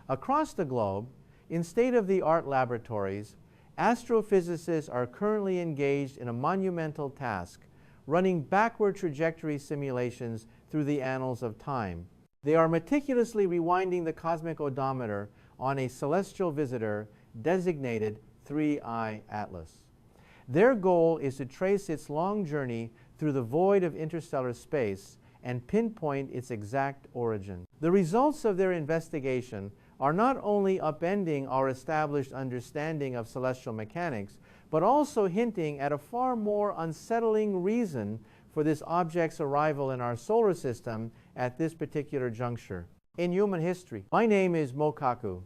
Across the globe, in state-of-the-art laboratories, astrophysicists are currently engaged in a monumental task, running backward trajectory simulations through the annals of time. They are meticulously rewinding the cosmic odometer on a celestial visitor designated 3I Atlas. Their goal is to trace its long journey through the void of interstellar space and pinpoint its exact origin. The results of their investigation are not only upending our established understanding of celestial mechanics, but also hinting at a far more unsettling reason for this object's arrival in our solar system at this particular juncture in human history. My name is Michio Kaku,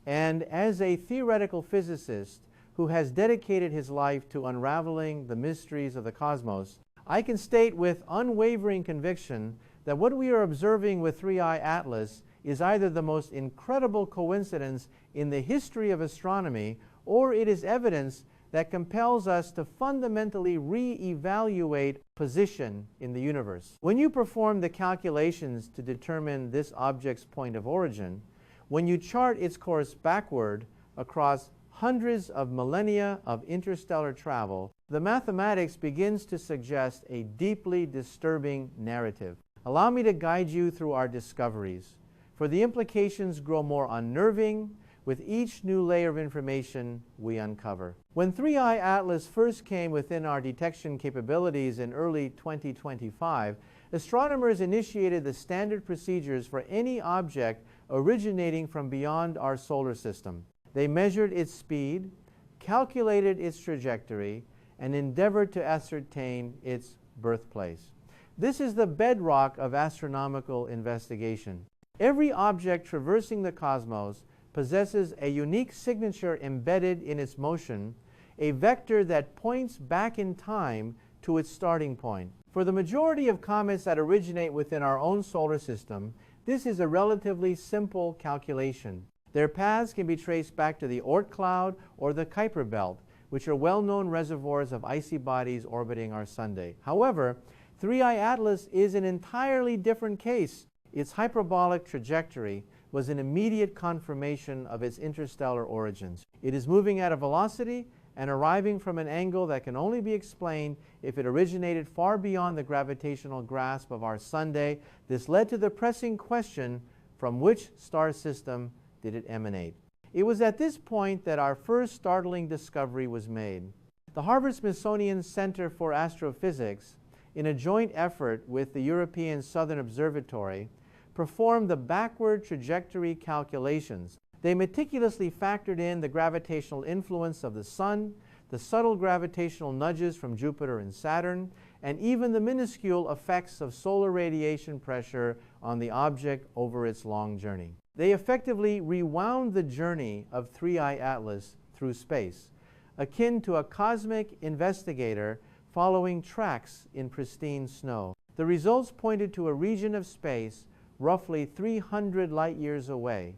and as a theoretical physicist who has dedicated his life to unraveling the mysteries of the cosmos, I can state with unwavering conviction that what we are observing with 3I Atlas is either the most incredible coincidence in the history of astronomy, or it is evidence that compels us to fundamentally re-evaluate position in the universe. When you perform the calculations to determine this object's point of origin, when you chart its course backward across hundreds of millennia of interstellar travel, the mathematics begins to suggest a deeply disturbing narrative. Allow me to guide you through our discoveries, for the implications grow more unnerving with each new layer of information we uncover. When 3I Atlas first came within our detection capabilities in early 2025, astronomers initiated the standard procedures for any object originating from beyond our solar system. They measured its speed, calculated its trajectory, and endeavored to ascertain its birthplace. This is the bedrock of astronomical investigation. Every object traversing the cosmos possesses a unique signature embedded in its motion, a vector that points back in time to its starting point. For the majority of comets that originate within our own solar system, this is a relatively simple calculation. Their paths can be traced back to the Oort cloud or the Kuiper belt, which are well-known reservoirs of icy bodies orbiting our Sunday. However, 3I Atlas is an entirely different case. Its hyperbolic trajectory was an immediate confirmation of its interstellar origins. It is moving at a velocity and arriving from an angle that can only be explained if it originated far beyond the gravitational grasp of our Sunday. This led to the pressing question, from which star system did it emanate? It was at this point that our first startling discovery was made. The Harvard-Smithsonian Center for Astrophysics, in a joint effort with the European Southern Observatory, performed the backward trajectory calculations. They meticulously factored in the gravitational influence of the Sun, the subtle gravitational nudges from Jupiter and Saturn, and even the minuscule effects of solar radiation pressure on the object over its long journey. They effectively rewound the journey of 3I Atlas through space, akin to a cosmic investigator following tracks in pristine snow. The results pointed to a region of space roughly 300 light-years away,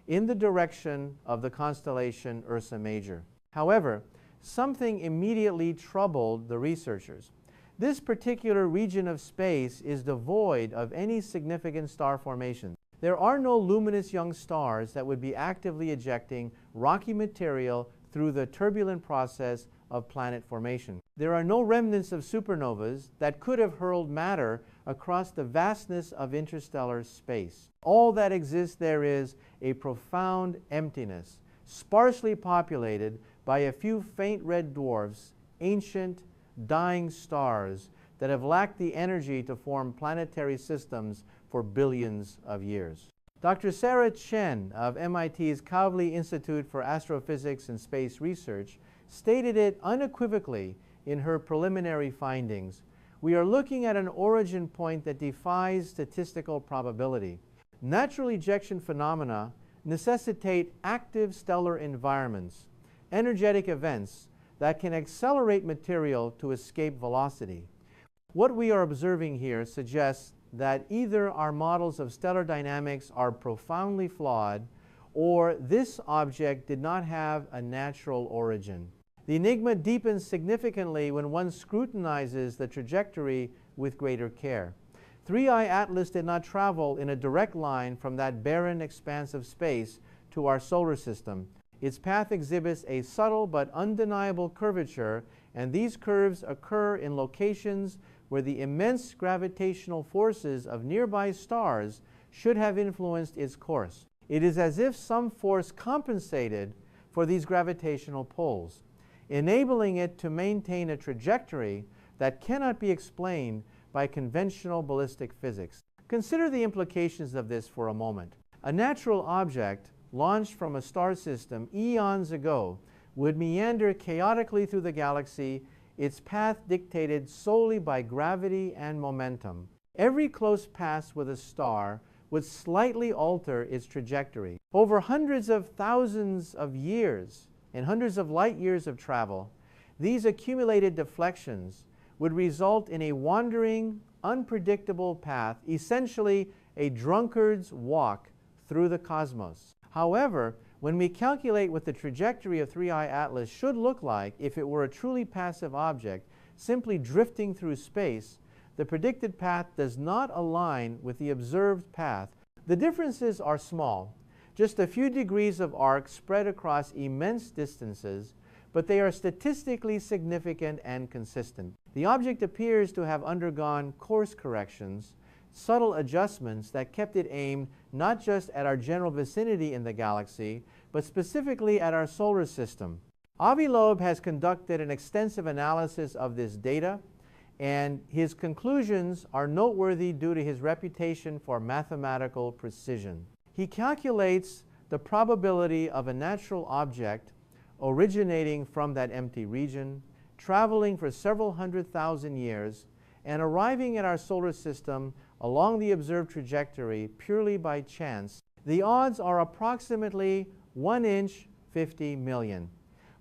in the direction of the constellation Ursa Major. However, something immediately troubled the researchers. This particular region of space is devoid of any significant star formation. There are no luminous young stars that would be actively ejecting rocky material through the turbulent process of planet formation. There are no remnants of supernovas that could have hurled matter across the vastness of interstellar space. All that exists there is a profound emptiness, sparsely populated by a few faint red dwarfs, ancient, dying stars that have lacked the energy to form planetary systems for billions of years. Dr. Sarah Chen of MIT's Kavli Institute for Astrophysics and Space Research stated it unequivocally in her preliminary findings. We are looking at an origin point that defies statistical probability. Natural ejection phenomena necessitate active stellar environments, energetic events that can accelerate material to escape velocity. What we are observing here suggests that either our models of stellar dynamics are profoundly flawed, or this object did not have a natural origin. The enigma deepens significantly when one scrutinizes the trajectory with greater care. 3I Atlas did not travel in a direct line from that barren expanse of space to our solar system. Its path exhibits a subtle but undeniable curvature, and these curves occur in locations where the immense gravitational forces of nearby stars should have influenced its course. It is as if some force compensated for these gravitational pulls, enabling it to maintain a trajectory that cannot be explained by conventional ballistic physics. Consider the implications of this for a moment. A natural object launched from a star system eons ago would meander chaotically through the galaxy, its path dictated solely by gravity and momentum. Every close pass with a star would slightly alter its trajectory. Over hundreds of thousands of years and hundreds of light years of travel, these accumulated deflections would result in a wandering, unpredictable path, essentially a drunkard's walk through the cosmos. However, when we calculate what the trajectory of 3I Atlas should look like if it were a truly passive object simply drifting through space, the predicted path does not align with the observed path. The differences are small, just a few degrees of arc spread across immense distances, but they are statistically significant and consistent. The object appears to have undergone course corrections, subtle adjustments that kept it aimed not just at our general vicinity in the galaxy, but specifically at our solar system. Avi Loeb has conducted an extensive analysis of this data, and his conclusions are noteworthy due to his reputation for mathematical precision. He calculates the probability of a natural object originating from that empty region, traveling for several 100,000 years, and arriving at our solar system along the observed trajectory purely by chance. The odds are approximately 1 in 50 million.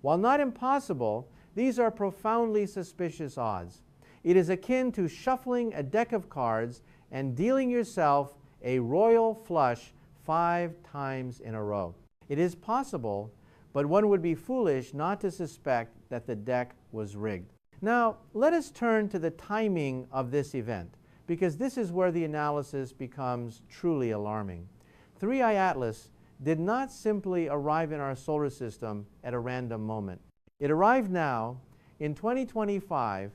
While not impossible, these are profoundly suspicious odds. It is akin to shuffling a deck of cards and dealing yourself a royal flush 5 times in a row. It is possible, but one would be foolish not to suspect that the deck was rigged. Now, let us turn to the timing of this event, because this is where the analysis becomes truly alarming. 3I Atlas did not simply arrive in our solar system at a random moment. It arrived now, in 2025,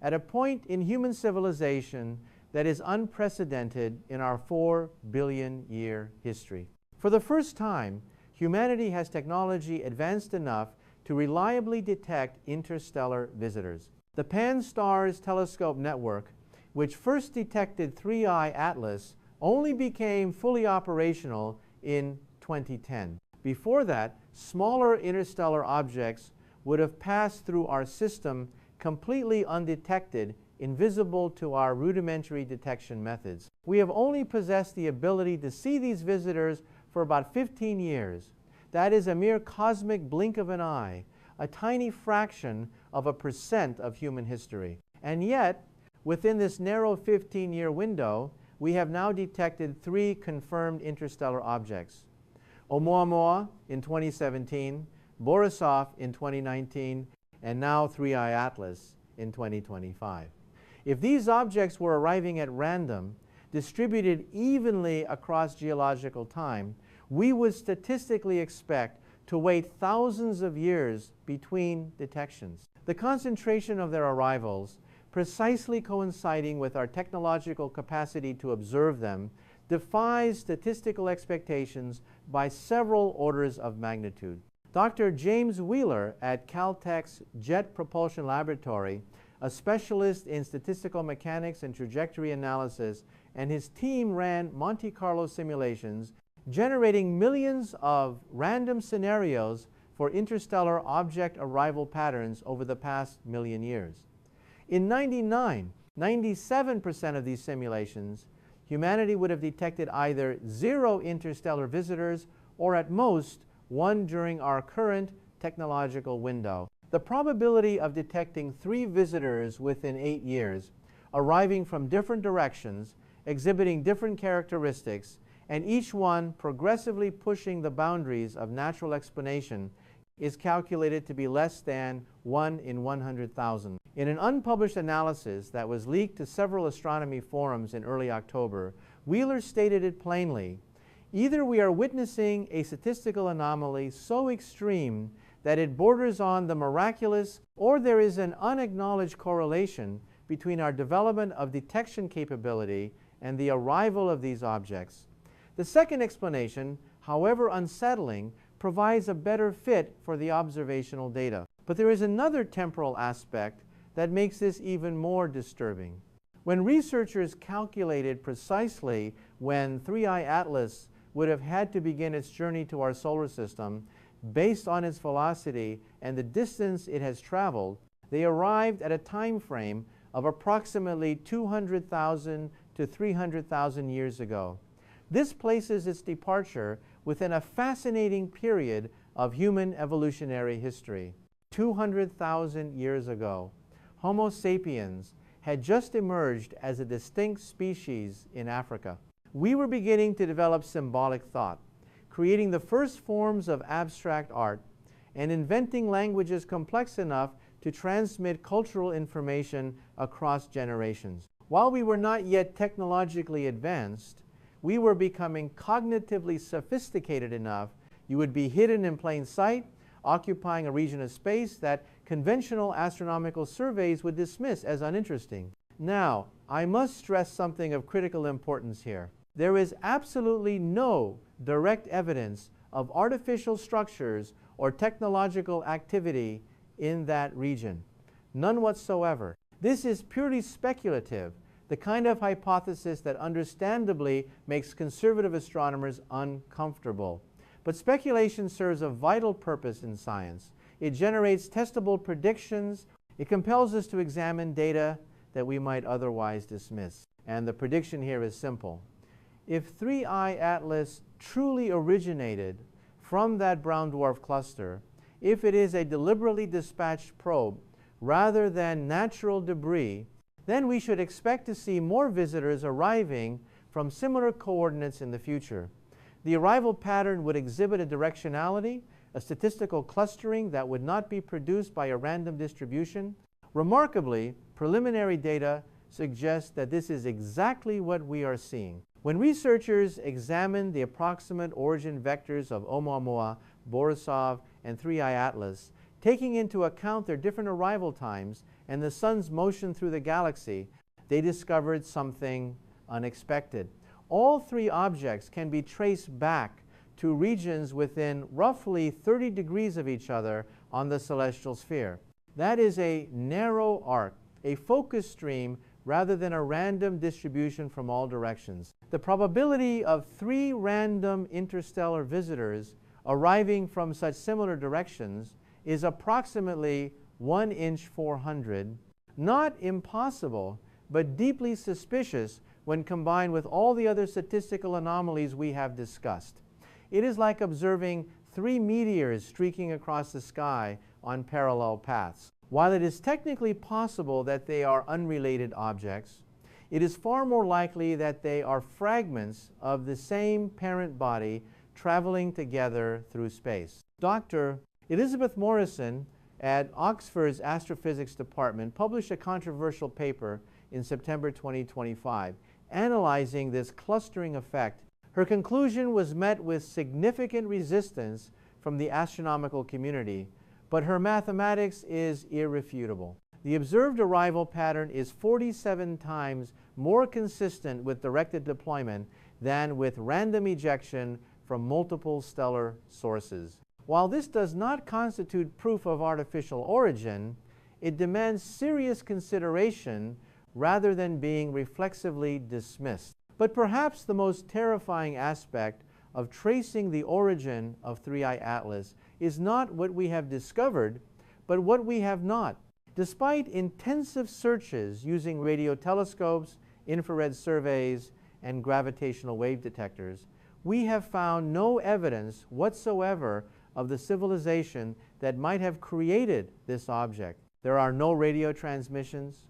at a point in human civilization that is unprecedented in our 4 billion year history. For the first time, humanity has technology advanced enough to reliably detect interstellar visitors. The Pan-STARRS telescope network, which first detected 3I Atlas, only became fully operational in 2010. Before that, smaller interstellar objects would have passed through our system completely undetected, invisible to our rudimentary detection methods. We have only possessed the ability to see these visitors for about 15 years. That is a mere cosmic blink of an eye, a tiny fraction of a % of human history. And yet, within this narrow 15-year window, we have now detected 3 confirmed interstellar objects: Oumuamua in 2017, Borisov in 2019, and now 3I Atlas in 2025. If these objects were arriving at random, distributed evenly across geological time, we would statistically expect to wait thousands of years between detections. The concentration of their arrivals, precisely coinciding with our technological capacity to observe them, defies statistical expectations by several orders of magnitude. Dr. James Wheeler at Caltech's Jet Propulsion Laboratory, a specialist in statistical mechanics and trajectory analysis, and his team ran Monte Carlo simulations, generating millions of random scenarios for interstellar object arrival patterns over the past million years. In 97% of these simulations, humanity would have detected either 0 interstellar visitors or at most 1 during our current technological window. The probability of detecting 3 visitors within 8 years, arriving from different directions, exhibiting different characteristics, and each one progressively pushing the boundaries of natural explanation, is calculated to be less than 1 in 100,000. In an unpublished analysis that was leaked to several astronomy forums in early October, Wheeler stated it plainly: Either we are witnessing a statistical anomaly so extreme that it borders on the miraculous, or there is an unacknowledged correlation between our development of detection capability and the arrival of these objects. The second explanation, however unsettling, provides a better fit for the observational data. But there is another temporal aspect that makes this even more disturbing. When researchers calculated precisely when 3I Atlas would have had to begin its journey to our solar system, based on its velocity and the distance it has traveled, they arrived at a time frame of approximately 200,000 to 300,000 years ago. This places its departure within a fascinating period of human evolutionary history. 200,000 years ago, Homo sapiens had just emerged as a distinct species in Africa. We were beginning to develop symbolic thought, creating the first forms of abstract art, and inventing languages complex enough to transmit cultural information across generations. While we were not yet technologically advanced, we were becoming cognitively sophisticated enough you would be hidden in plain sight, occupying a region of space that conventional astronomical surveys would dismiss as uninteresting. Now, I must stress something of critical importance here. There is absolutely no direct evidence of artificial structures or technological activity in that region. None whatsoever. This is purely speculative, the kind of hypothesis that understandably makes conservative astronomers uncomfortable. But speculation serves a vital purpose in science. It generates testable predictions. It compels us to examine data that we might otherwise dismiss. And the prediction here is simple. If 3I Atlas truly originated from that brown dwarf cluster, if it is a deliberately dispatched probe rather than natural debris, then we should expect to see more visitors arriving from similar coordinates in the future. The arrival pattern would exhibit a directionality, a statistical clustering that would not be produced by a random distribution. Remarkably, preliminary data suggest that this is exactly what we are seeing. When researchers examined the approximate origin vectors of Oumuamua, Borisov, and 3I Atlas, taking into account their different arrival times and the sun's motion through the galaxy, they discovered something unexpected. All three objects can be traced back to regions within roughly 30 degrees of each other on the celestial sphere. That is a narrow arc, a focus stream rather than a random distribution from all directions. The probability of 3 random interstellar visitors arriving from such similar directions is approximately 1 in 400. Not impossible, but deeply suspicious when combined with all the other statistical anomalies we have discussed. It is like observing 3 meteors streaking across the sky on parallel paths. While it is technically possible that they are unrelated objects, it is far more likely that they are fragments of the same parent body traveling together through space. Dr. Elizabeth Morrison at Oxford's Astrophysics Department published a controversial paper in September 2025 analyzing this clustering effect. Her conclusion was met with significant resistance from the astronomical community, but her mathematics is irrefutable. The observed arrival pattern is 47 times more consistent with directed deployment than with random ejection from multiple stellar sources. While this does not constitute proof of artificial origin, it demands serious consideration rather than being reflexively dismissed. But perhaps the most terrifying aspect of tracing the origin of 3I Atlas is not what we have discovered, but what we have not. Despite intensive searches using radio telescopes, infrared surveys, and gravitational wave detectors, we have found no evidence whatsoever of the civilization that might have created this object. There are no radio transmissions,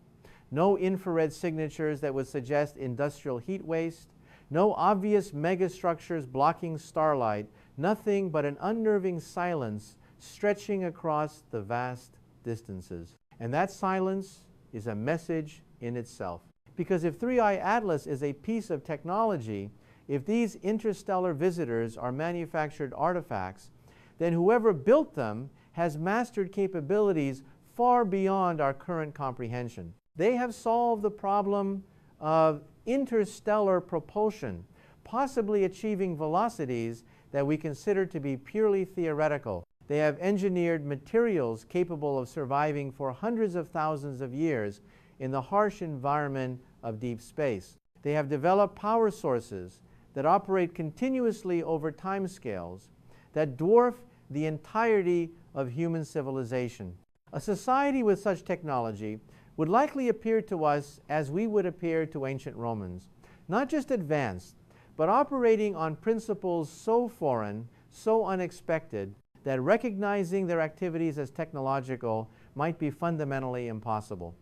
no infrared signatures that would suggest industrial heat waste, no obvious megastructures blocking starlight, nothing but an unnerving silence stretching across the vast distances. And that silence is a message in itself. Because if 3I Atlas is a piece of technology, if these interstellar visitors are manufactured artifacts, then whoever built them has mastered capabilities far beyond our current comprehension. They have solved the problem of interstellar propulsion, possibly achieving velocities that we consider to be purely theoretical. They have engineered materials capable of surviving for hundreds of thousands of years in the harsh environment of deep space. They have developed power sources that operate continuously over timescales that dwarf the entirety of human civilization. A society with such technology would likely appear to us as we would appear to ancient Romans, not just advanced, but operating on principles so foreign, so unexpected, that recognizing their activities as technological might be fundamentally impossible.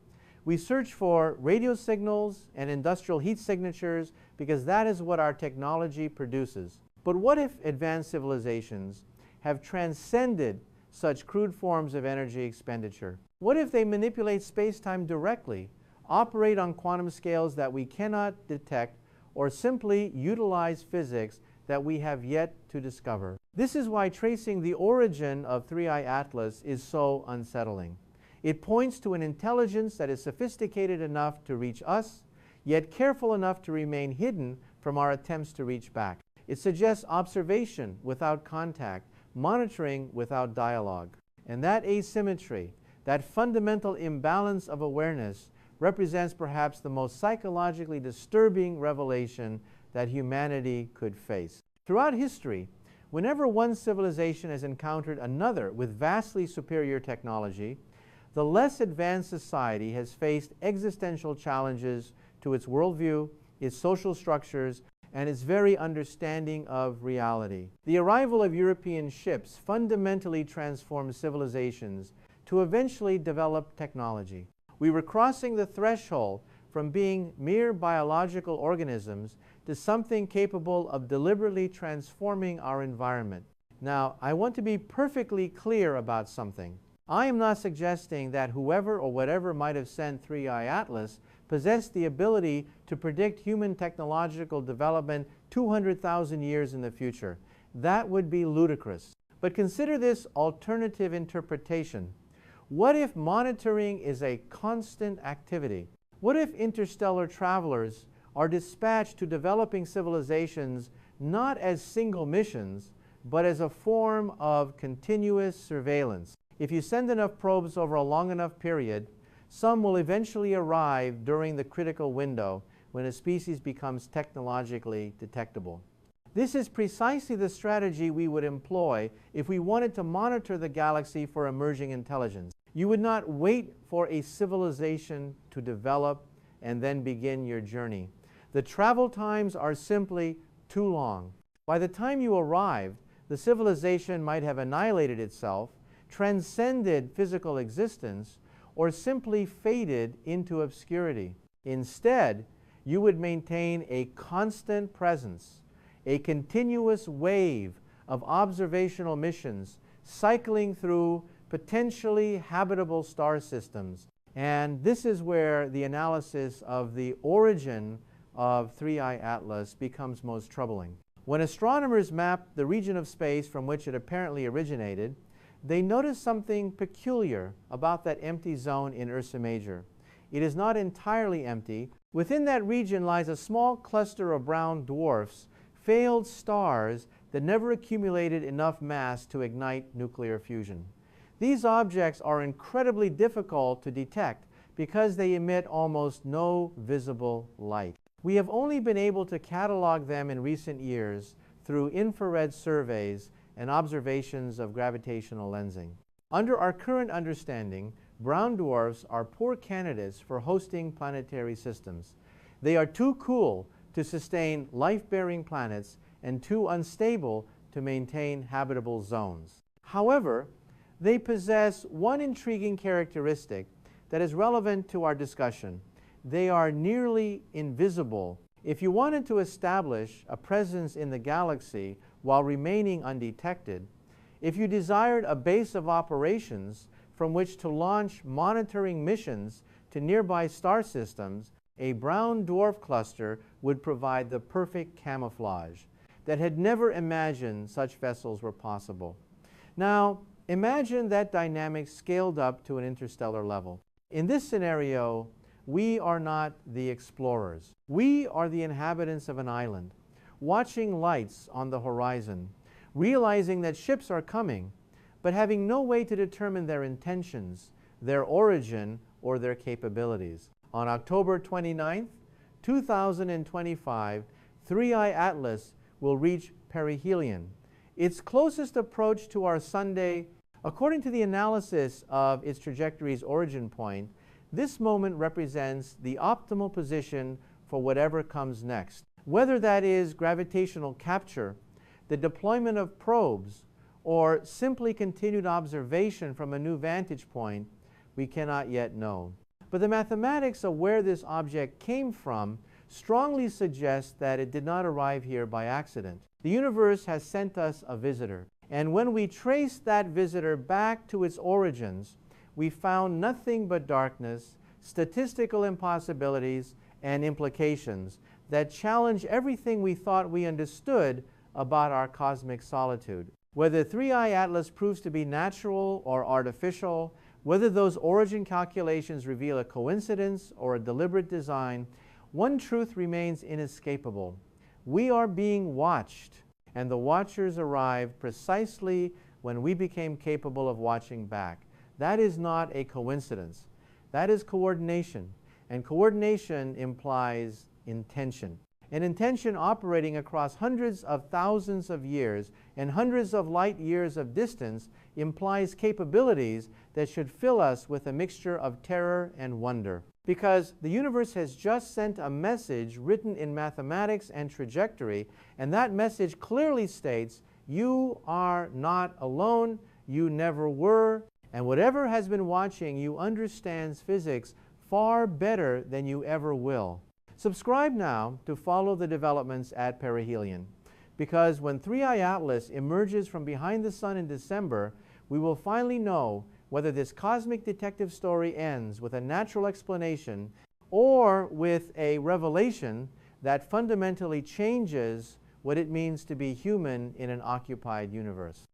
We search for radio signals and industrial heat signatures because that is what our technology produces. But what if advanced civilizations have transcended such crude forms of energy expenditure? What if they manipulate space-time directly, operate on quantum scales that we cannot detect, or simply utilize physics that we have yet to discover? This is why tracing the origin of 3I Atlas is so unsettling. It points to an intelligence that is sophisticated enough to reach us, yet careful enough to remain hidden from our attempts to reach back. It suggests observation without contact, monitoring without dialogue. And that asymmetry, that fundamental imbalance of awareness, represents perhaps the most psychologically disturbing revelation that humanity could face. Throughout history, whenever one civilization has encountered another with vastly superior technology, the less advanced society has faced existential challenges to its worldview, its social structures, and its very understanding of reality. The arrival of European ships fundamentally transformed civilizations to eventually develop technology. We were crossing the threshold from being mere biological organisms to something capable of deliberately transforming our environment. Now, I want to be perfectly clear about something. I am not suggesting that whoever or whatever might have sent 3I Atlas possessed the ability to predict human technological development 200,000 years in the future. That would be ludicrous. But consider this alternative interpretation. What if monitoring is a constant activity? What if interstellar travelers are dispatched to developing civilizations not as single missions, but as a form of continuous surveillance? If you send enough probes over a long enough period, some will eventually arrive during the critical window when a species becomes technologically detectable. This is precisely the strategy we would employ if we wanted to monitor the galaxy for emerging intelligence. You would not wait for a civilization to develop and then begin your journey. The travel times are simply too long. By the time you arrived, the civilization might have annihilated itself, transcended physical existence, or simply faded into obscurity. Instead, you would maintain a constant presence, a continuous wave of observational missions cycling through potentially habitable star systems. And this is where the analysis of the origin of 3I Atlas becomes most troubling. When astronomers mapped the region of space from which it apparently originated, they noticed something peculiar about that empty zone in Ursa Major. It is not entirely empty. Within that region lies a small cluster of brown dwarfs, failed stars that never accumulated enough mass to ignite nuclear fusion. These objects are incredibly difficult to detect because they emit almost no visible light. We have only been able to catalog them in recent years through infrared surveys and observations of gravitational lensing. Under our current understanding, brown dwarfs are poor candidates for hosting planetary systems. They are too cool to sustain life-bearing planets and too unstable to maintain habitable zones. However, they possess one intriguing characteristic that is relevant to our discussion. They are nearly invisible. If you wanted to establish a presence in the galaxy while remaining undetected, if you desired a base of operations from which to launch monitoring missions to nearby star systems, a brown dwarf cluster would provide the perfect camouflage, that had never imagined such vessels were possible. Now, imagine that dynamic scaled up to an interstellar level. In this scenario, we are not the explorers. We are the inhabitants of an island, watching lights on the horizon, realizing that ships are coming, but having no way to determine their intentions, their origin, or their capabilities. On October 29th, 2025, 3i Atlas will reach perihelion, its closest approach to our Sunday. According to the analysis of its trajectory's origin point, this moment represents the optimal position for whatever comes next. Whether that is gravitational capture, the deployment of probes, or simply continued observation from a new vantage point, we cannot yet know. But the mathematics of where this object came from strongly suggests that it did not arrive here by accident. The universe has sent us a visitor, and when we traced that visitor back to its origins, we found nothing but darkness, statistical impossibilities, and implications that challenge everything we thought we understood about our cosmic solitude. Whether 3i Atlas proves to be natural or artificial, whether those origin calculations reveal a coincidence or a deliberate design, one truth remains inescapable. We are being watched, and the watchers arrived precisely when we became capable of watching back. That is not a coincidence. That is coordination, and coordination implies intention. An intention operating across hundreds of thousands of years and hundreds of light years of distance implies capabilities that should fill us with a mixture of terror and wonder. Because the universe has just sent a message written in mathematics and trajectory, and that message clearly states, you are not alone, you never were, and whatever has been watching you understands physics far better than you ever will. Subscribe now to follow the developments at perihelion, because when 3i Atlas emerges from behind the sun in December, we will finally know whether this cosmic detective story ends with a natural explanation or with a revelation that fundamentally changes what it means to be human in an occupied universe.